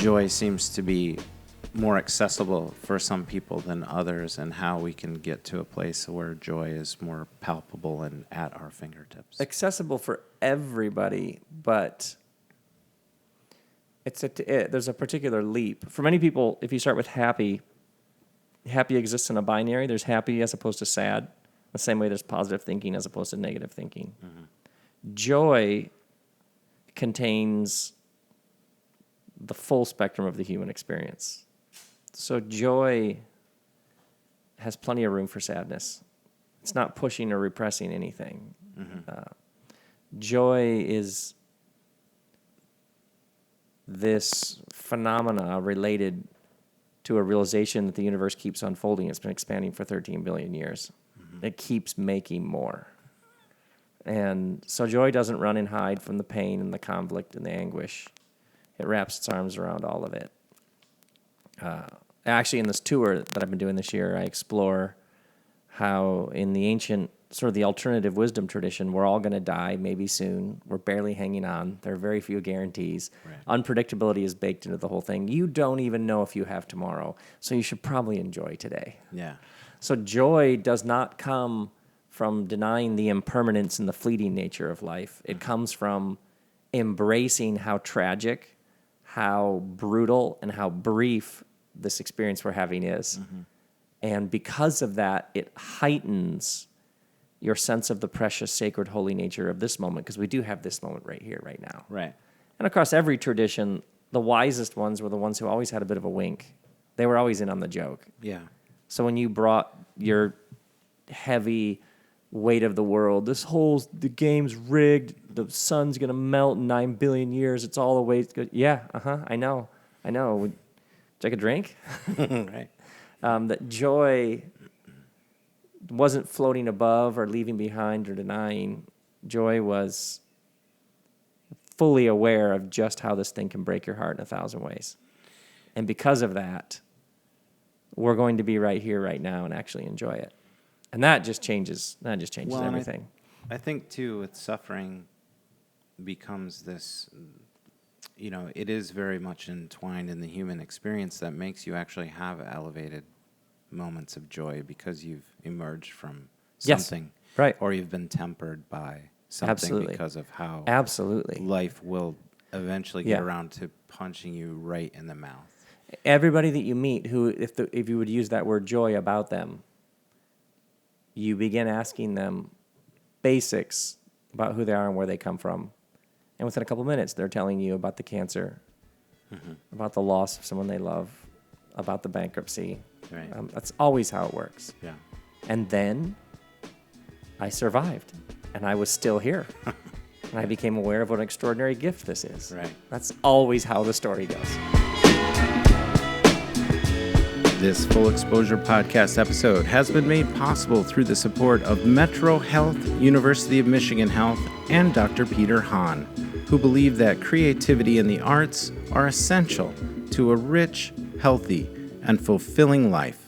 joy seems to be more accessible for some people than others, and how we can get to a place where joy is more palpable and at our fingertips. Accessible for everybody, but there's a particular leap. For many people, if you start with happy exists in a binary. There's happy as opposed to sad. The same way there's positive thinking as opposed to negative thinking. Mm-hmm. Joy contains the full spectrum of the human experience. So joy has plenty of room for sadness. It's not pushing or repressing anything. Mm-hmm. Joy is this phenomena related to a realization that the universe keeps unfolding. It's been expanding for 13 billion years. Mm-hmm. It keeps making more. And so joy doesn't run and hide from the pain and the conflict and the anguish. It wraps its arms around all of it. Actually, in this tour that I've been doing this year, I explore how in the ancient, sort of the alternative wisdom tradition, we're all going to die maybe soon. We're barely hanging on. There are very few guarantees. Right. Unpredictability is baked into the whole thing. You don't even know if you have tomorrow, so you should probably enjoy today. Yeah. So joy does not come from denying the impermanence and the fleeting nature of life. It comes from embracing how tragic, how brutal, and how brief this experience we're having is. Mm-hmm. And because of that, it heightens your sense of the precious, sacred, holy nature of this moment, because we do have this moment right here, right now. Right. And across every tradition, the wisest ones were the ones who always had a bit of a wink. They were always in on the joke. Yeah. So when you brought your heavy weight of the world, the game's rigged, the sun's going to melt in 9 billion years, it's all the way it's good. Yeah, I know. Would you like a drink? Right. That joy wasn't floating above or leaving behind or denying. Joy was fully aware of just how this thing can break your heart in 1,000 ways. And because of that, we're going to be right here, right now, and actually enjoy it. And that just changes everything. I think, too, with suffering becomes this, it is very much entwined in the human experience that makes you actually have elevated moments of joy because you've emerged from something. Yes, right. Or you've been tempered by something. Absolutely. Because of how life will eventually get around to punching you right in the mouth. Everybody that you meet who, if you would use that word joy about them, you begin asking them basics about who they are and where they come from. And within a couple minutes, they're telling you about the cancer, about the loss of someone they love, about the bankruptcy. Right. That's always how it works. Yeah. And then I survived, and I was still here. And I became aware of what an extraordinary gift this is. Right. That's always how the story goes. This Full Exposure podcast episode has been made possible through the support of Metro Health, University of Michigan Health, and Dr. Peter Hahn, who believe that creativity and the arts are essential to a rich, healthy, and fulfilling life.